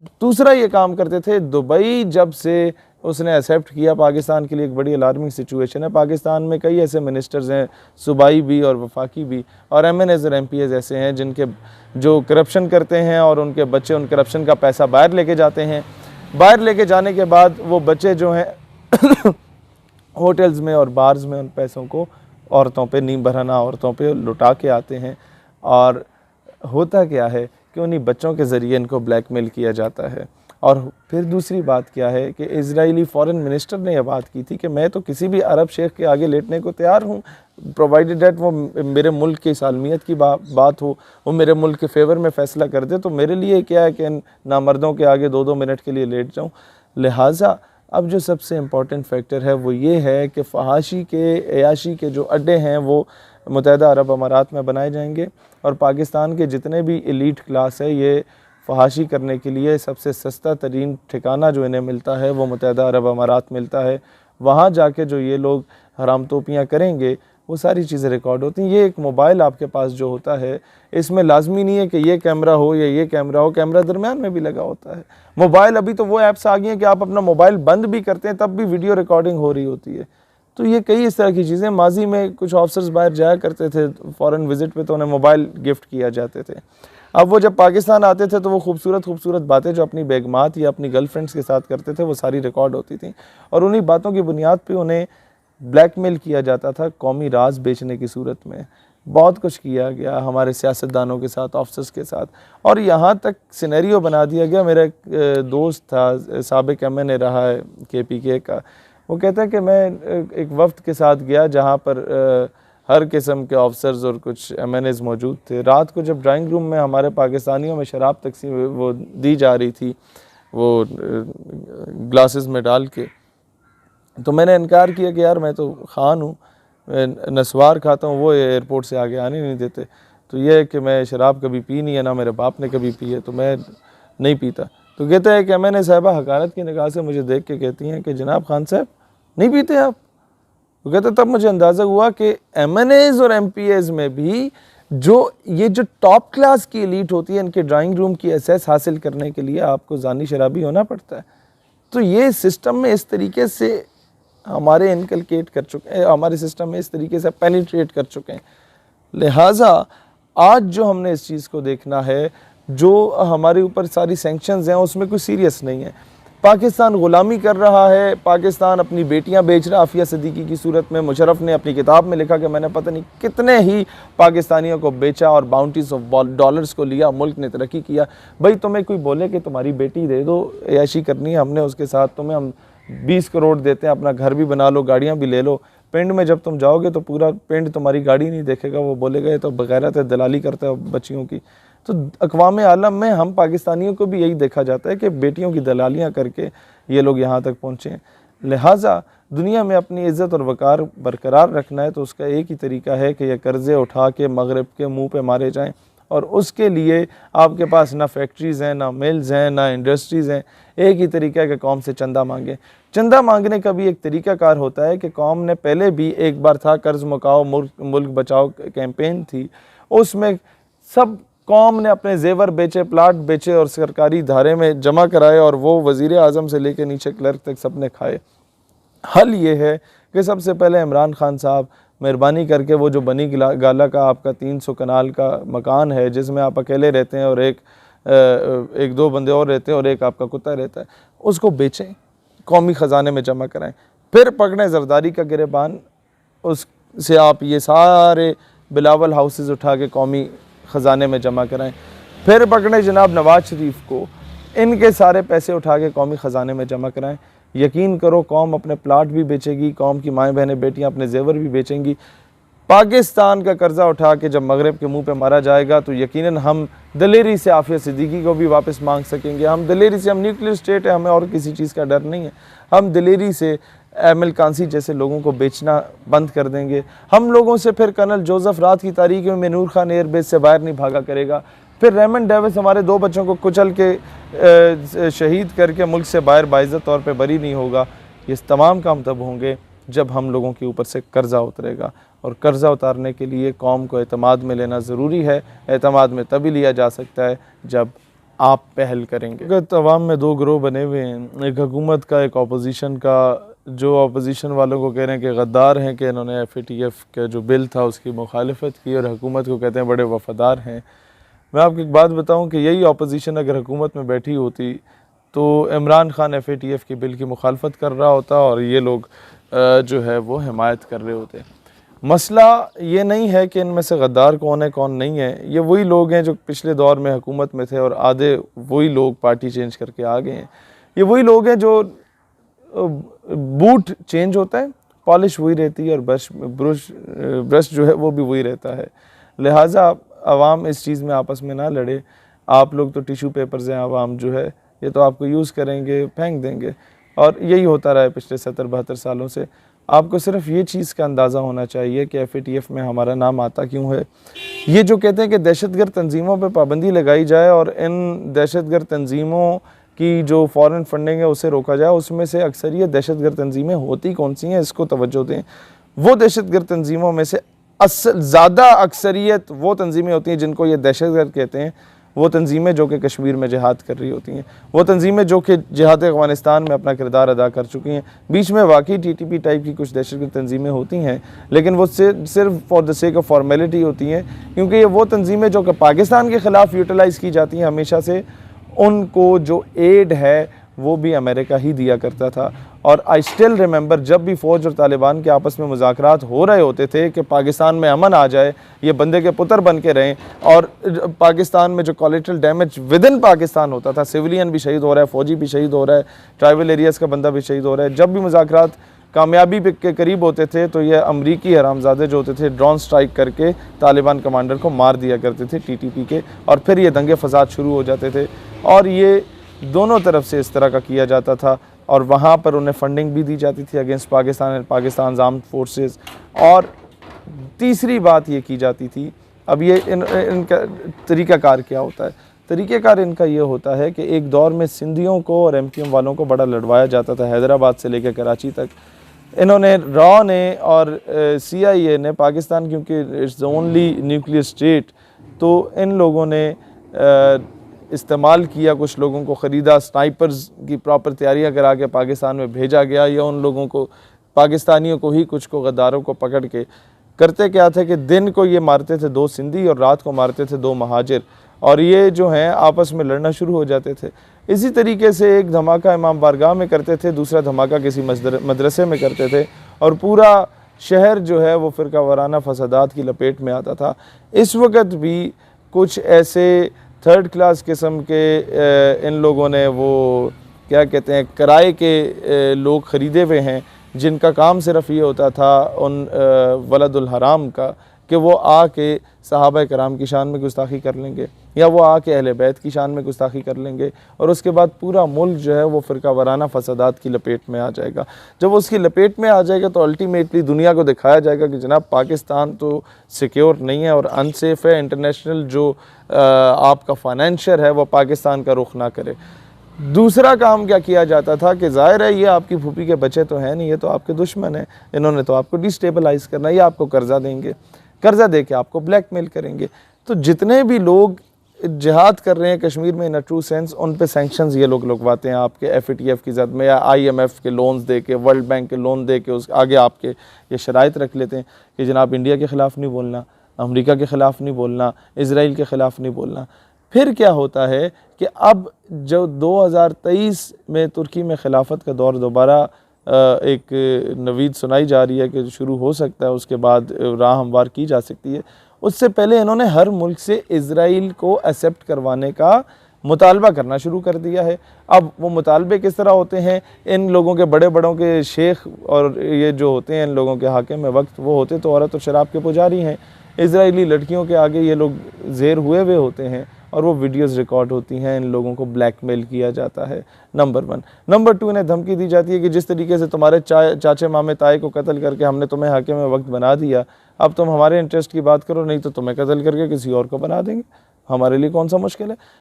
दूसरा ये काम करते थे, दुबई जब से उसने एक्सेप्ट किया पाकिस्तान के लिए एक बड़ी अलार्मिंग सिचुएशन है। पाकिस्तान में कई ऐसे मिनिस्टर्स हैं, सूबाई भी और वफाकी भी, और MNAs और MPAs ऐसे हैं जिनके जो करप्शन करते हैं और उनके बच्चे उन करप्शन का पैसा बाहर लेके जाते हैं। बाहर लेके जाने के बाद वो बच्चे जो हैं होटल्स में और बार्स में उन पैसों को औरतों पे, नींब बरहना औरतों पे लुटा के आते हैं। और होता क्या है कि उन्हीं बच्चों के ज़रिए इनको ब्लैकमेल किया जाता है। और फिर दूसरी बात क्या है कि इजरायली फॉरेन मिनिस्टर ने यह बात की थी कि मैं तो किसी भी अरब शेख के आगे लेटने को तैयार हूँ, प्रोवाइडेड डेट वो मेरे मुल्क की सालमियत की बात हो, वो मेरे मुल्क के फेवर में फ़ैसला कर दे, तो मेरे लिए क्या है कि नामर्दों के आगे 2-2 मिनट के लिए लेट जाऊँ। लिहाजा अब जो सबसे इम्पॉर्टेंट फैक्टर है वो ये है कि फहाशी के, अयाशी के जो अड्डे हैं वो मुत्तहिदा अरब अमारात में बनाए जाएंगे, और पाकिस्तान के जितने भी एलीट क्लास है ये फहाशी करने के लिए सबसे सस्ता तरीन ठिकाना जो इन्हें मिलता है वो मुत्तहिदा अरब अमारात मिलता है। वहाँ जाके जो ये लोग हराम तोपियाँ करेंगे वो सारी चीज़ें रिकॉर्ड होती हैं। ये एक मोबाइल आपके पास जो होता है, इसमें लाजमी नहीं है कि ये कैमरा हो या ये कैमरा हो, कैमरा दरमियान में भी लगा होता है। मोबाइल, अभी तो वो ऐप्स आ गई हैं कि आप अपना मोबाइल बंद भी करते हैं तब भी वीडियो रिकॉर्डिंग हो रही होती है। तो ये कई इस तरह की चीज़ें, माजी में कुछ ऑफिसर्स बाहर जाया करते थे फॉरेन विजिट पे तो उन्हें मोबाइल गिफ्ट किया जाते थे। अब वो जब पाकिस्तान आते थे तो वो खूबसूरत बातें जो अपनी बेगमात या अपनी गर्लफ्रेंड्स के साथ करते थे वो सारी रिकॉर्ड होती थी, और उन्हीं बातों की बुनियाद पे उन्हें ब्लैकमेल किया जाता था कौमी राज बेचने की सूरत में। बहुत कुछ किया गया हमारे सियासतदानों के साथ, ऑफिसर्स के साथ, और यहाँ तक सिनेरियो बना दिया गया। मेरा एक दोस्त था, साबिक MNA रहा है KPK का, वो कहता है कि मैं एक वफ्द के साथ गया जहाँ पर हर किस्म के ऑफिसर्स और कुछ MNAs मौजूद थे। रात को जब ड्राइंग रूम में हमारे पाकिस्तानियों में शराब तकसीम वो दी जा रही थी, वो ग्लासेस में डाल के, तो मैंने इनकार किया कि यार मैं तो खान हूँ, नस्वार खाता हूँ, वो एयरपोर्ट से आगे आने नहीं देते। तो ये है कि मैं शराब कभी पी नहीं है, ना मेरे बाप ने कभी पी है, तो मैं नहीं पीता। तो कहता है कि MNA साहिबा हकारत की निगाह से मुझे देख के कहती हैं कि जनाब खान साहब नहीं पीते आप? तो कहते तब मुझे अंदाज़ा हुआ कि MNAs और MPAs में भी ये जो टॉप क्लास की एलीट होती है, इनके ड्राइंग रूम की एक्सेस हासिल करने के लिए आपको जानी शराबी होना पड़ता है। तो ये सिस्टम में इस तरीके से हमारे इनकलकेट कर चुके हैं, हमारे सिस्टम में इस तरीके से पेनिट्रेट कर चुके हैं। लिहाजा आज जो हमने इस चीज़ को देखना है, जो हमारे ऊपर सारी सैंक्शंस हैं उसमें कुछ सीरियस नहीं है। पाकिस्तान ग़ुलामी कर रहा है, पाकिस्तान अपनी बेटियां बेच रहा है। आफिया सिद्दीकी की सूरत में मुशर्रफ ने अपनी किताब में लिखा कि मैंने पता नहीं कितने ही पाकिस्तानियों को बेचा और बाउंटीज ऑफ डॉलर्स को लिया, मुल्क ने तरक्की किया। भाई तुम्हें कोई बोले कि तुम्हारी बेटी दे दो, ऐशी करनी है हमने उसके साथ, तुम्हें हम 20 करोड़ देते हैं, अपना घर भी बना लो, गाड़ियाँ भी ले लो। पिंड में जब तुम जाओगे तो पूरा पिंड तुम्हारी गाड़ी नहीं देखेगा, वो बोलेगा ये तो बगैरत है, दलाली करता है बच्चियों की। तो अक़वाम आलम में हम पाकिस्तानियों को भी यही देखा जाता है कि बेटियों की दलालियाँ करके ये लोग यहाँ तक पहुँचे हैं। लिहाजा दुनिया में अपनी इज़्ज़त और वक़ार बरकरार रखना है तो उसका एक ही तरीका है कि ये कर्ज़े उठा के मगरब के मुँह पे मारे जाएँ, और उसके लिए आपके पास ना फैक्ट्रीज़ हैं, ना मिल्स हैं, ना इंडस्ट्रीज़ हैं। एक ही तरीका है कि कौम से चंदा मांगें। चंदा मांगने का भी एक तरीक़ाकार होता है कि कौम ने पहले भी एक बार था कर्ज़ मुकाओ मुल्क बचाओ कैंपेन थी, उसमें सब कौम ने अपने जेवर बेचे, प्लाट बेचे और सरकारी धारे में जमा कराए, और वो वज़ीर आज़म से लेकर नीचे क्लर्क तक सब ने खाए। हल ये है कि सबसे पहले इमरान खान साहब मेहरबानी करके वो जो बनी गाला का आपका 300 कनाल का मकान है जिसमें आप अकेले रहते हैं और एक दो बंदे और रहते हैं और एक आपका कुत्ता रहता है, उसको बेचें, कौमी ख़जाने में जमा कराएं। फिर पकड़ें ज़रदारी का गिरबान, उससे आप ये सारे बिलावल हाउसेस उठा के कौमी ख़जाने में जमा कराएं। फिर पकड़ें जनाब नवाज शरीफ को, इनके सारे पैसे उठा के कौमी ख़जाने में जमा कराएं। यकीन करो कौम अपने प्लाट भी बेचेगी, कौम की माएँ बहनें बेटियाँ अपने जेवर भी बेचेंगी। पाकिस्तान का कर्ज़ा उठा के जब मगरब के मुंह पे मारा जाएगा तो यकीनन हम दलेरी से आफिया सिद्दीकी को भी वापस मांग सकेंगे। हम दलेरी से, हम न्यूक्लियर स्टेट है, हमें और किसी चीज़ का डर नहीं है, हम दलेरी से ML कांसी जैसे लोगों को बेचना बंद कर देंगे। हम लोगों से फिर कर्नल जोसेफ रात की तारीख में नूर खान एयरबेस से बाहर नहीं भागा करेगा। फिर रेमंड डेविस हमारे 2 बच्चों को कुचल के शहीद करके मुल्क से बाहर बाइज़्ज़त तौर पे बरी नहीं होगा। ये तमाम काम तब होंगे जब हम लोगों के ऊपर से कर्ज़ा उतरेगा, और कर्ज़ा उतारने के लिए कौम को एतमाद में लेना ज़रूरी है। एतमाद में तभी लिया जा सकता है जब आप पहल करेंगे? अगर तवाम में दो ग्रोह बने हुए हैं, एक हुकूमत का, एक अपोजिशन का। जो अपोजिशन वालों को कह रहे हैं कि गद्दार हैं कि इन्होंने FATF का जो बिल था उसकी मुखालफत की, और हुकूमत को कहते हैं बड़े वफादार हैं। मैं आपको एक बात बताऊं कि यही अपोजिशन अगर हुकूमत में बैठी होती तो इमरान खान FATF के बिल की मुखालफत कर रहा होता और ये लोग जो है वो हिमायत कर रहे होते। मसला ये नहीं है कि इनमें से गद्दार कौन है कौन नहीं है, ये वही लोग हैं जो पिछले दौर में हुकूमत में थे और आधे वही लोग पार्टी चेंज करके आ गए हैं। ये वही लोग हैं जो बूट चेंज होता है, पॉलिश वही रहती है, और ब्रश जो है वो भी वही रहता है। लिहाजा आवाम इस चीज़ में आपस में ना लड़े। आप लोग तो टिशू पेपर्स हैं, आवाम जो है ये तो आपको यूज़ करेंगे, फेंक देंगे, और यही होता रहा है पिछले 70-72 सालों से। आपको सिर्फ ये चीज़ का अंदाज़ा होना चाहिए कि FATF में हमारा नाम आता क्यों है। ये जो कहते हैं कि दहशतगर्द तंजीमों पर पाबंदी लगाई जाए और इन दहशतगर्द तंजीमों की जो फ़ॉरेन फंडिंग है उसे रोका जाए, उसमें से अक्सरियत दहशतगर्द तंजीमें होती कौन सी हैं, इसको तवज्जो दें। वो दहशतगर्द तंजीमों में से ज़्यादा अक्सरियत वो तंजीमें होती हैं जिनको ये दहशतगर्द कहते हैं, वो तंजीमें जो कि कश्मीर में जिहाद कर रही होती हैं, वो तंजीमें जो कि जिहाद अफ़गानिस्तान में अपना किरदार अदा कर चुकी हैं। बीच में वाकई TTP टाइप की कुछ दहशतगर्द तंजीमें होती हैं, लेकिन वो सिर्फ for the sake of formality होती हैं, क्योंकि ये वो तंजीमें जो कि पाकिस्तान के ख़िलाफ़ यूटिलाइज़ की जाती हैं हमेशा से, उनको जो एड है वो भी अमेरिका ही दिया करता था। और आई स्टिल रिमेंबर जब भी फ़ौज और तालिबान के आपस में मुज़ाकरात हो रहे होते थे कि पाकिस्तान में अमन आ जाए, ये बंदे के पुत्र बन के रहें, और पाकिस्तान में जो collateral damage with in Pakistan होता था, सिविलियन भी शहीद हो रहा है, फ़ौजी भी शहीद हो रहा है, ट्राइबल एरियाज़ का बंदा भी शहीद हो रहा है, जब भी मुज़ाकरात कामयाबी के करीब होते थे तो ये अमरीकी हरामजादे जो होते थे ड्रोन स्ट्राइक करके तालिबान कमांडर को मार दिया करते थे TTP के, और फिर ये दंगे फसाद शुरू हो जाते थे। और ये दोनों तरफ से इस तरह का किया जाता था, और वहाँ पर उन्हें फंडिंग भी दी जाती थी against Pakistan and Pakistan armed forces. और तीसरी बात ये की जाती थी, अब ये इनका तरीक़ाकार क्या होता है? तरीक़ाकार इनका ये होता है कि एक दौर में सिंधियों को और MQM वालों को बड़ा लड़वाया जाता था, हैदराबाद से लेकर कराची तक। इन्होंने रॉ ने और CIA ने, पाकिस्तान क्योंकि it's the only nuclear state, तो इन लोगों ने इस्तेमाल किया, कुछ लोगों को ख़रीदा, स्नाइपर्स की प्रॉपर तैयारियां करा के पाकिस्तान में भेजा गया, या उन लोगों को, पाकिस्तानियों को ही, कुछ को गद्दारों को पकड़ के करते क्या थे कि दिन को ये मारते थे 2 सिंधी और रात को मारते थे 2 महाजिर, और ये जो हैं आपस में लड़ना शुरू हो जाते थे। इसी तरीके से एक धमाका इमाम बारगाह में करते थे, दूसरा धमाका किसी मदरसे में करते थे, और पूरा शहर जो है वो फ़िरका वाराना फसादात की लपेट में आता था। इस वक्त भी कुछ ऐसे 3rd क्लास किस्म के इन लोगों ने वो क्या कहते हैं किराए के लोग ख़रीदे हुए हैं, जिनका काम सिर्फ ये होता था उन वलदुल हराम का कि वो आके सहाबा कराम की शान में गुस्ताखी कर लेंगे, या वो आके अहले बैत की शान में गुस्ताखी कर लेंगे, और उसके बाद पूरा मुल्क जो है वो फ़िरका वाराना फसादात की लपेट में आ जाएगा। जब वो उसकी लपेट में आ जाएगा तो अल्टीमेटली दुनिया को दिखाया जाएगा कि जनाब पाकिस्तान तो सिक्योर नहीं है और अनसेफ है, इंटरनेशनल जो आपका फाइनेंशियल है वो पाकिस्तान का रुख ना करे। दूसरा काम क्या किया जाता था कि ज़ाहिर है ये आपकी फूफी के बच्चे तो हैं नहीं, ये तो आपके दुश्मन हैं, इन्होंने तो आपको डिस्टेबलाइज़ करना है, ये आपको कर्जा देंगे, कर्जा दे के आपको ब्लैकमेल करेंगे। तो जितने भी लोग जिहाद कर रहे हैं कश्मीर में इन अ ट्रू सेंस, उन पे सैंक्शंस ये लोग लगवाते हैं आपके FATF की ज़द में, या IMF के लोन्स दे के, वर्ल्ड बैंक के लोन दे के, उस आगे आपके ये शराइत रख लेते हैं कि जनाब इंडिया के ख़िलाफ़ नहीं बोलना, अमेरिका के ख़िलाफ़ नहीं बोलना, इसराइल के ख़िलाफ़ नहीं बोलना। फिर क्या होता है कि अब जो 2023 में तुर्की में खिलाफत का दौर दोबारा एक नवीद सुनाई जा रही है कि शुरू हो सकता है, उसके बाद राह हमवार की जा सकती है, उससे पहले इन्होंने हर मुल्क से इज़राइल को एक्सेप्ट करवाने का मुतालबा करना शुरू कर दिया है। अब वो मुतालबे किस तरह होते हैं, इन लोगों के बड़े बड़ों के शेख और ये जो होते हैं इन लोगों के हाकिम वक्त, वो होते तो औरत और शराब के पुजारी हैं। इज़राइली लड़कियों के आगे ये लोग ज़ेर हुए हुए होते हैं और वो वीडियोस रिकॉर्ड होती हैं, इन लोगों को ब्लैकमेल किया जाता है, नंबर 1। नंबर 2, इन्हें धमकी दी जाती है कि जिस तरीके से तुम्हारे चाचे मामे ताए को कत्ल करके हमने तुम्हें हाकिम वक्त बना दिया, अब तुम हमारे इंटरेस्ट की बात करो, नहीं तो तुम्हें कत्ल करके किसी और को बना देंगे, हमारे लिए कौन सा मुश्किल है।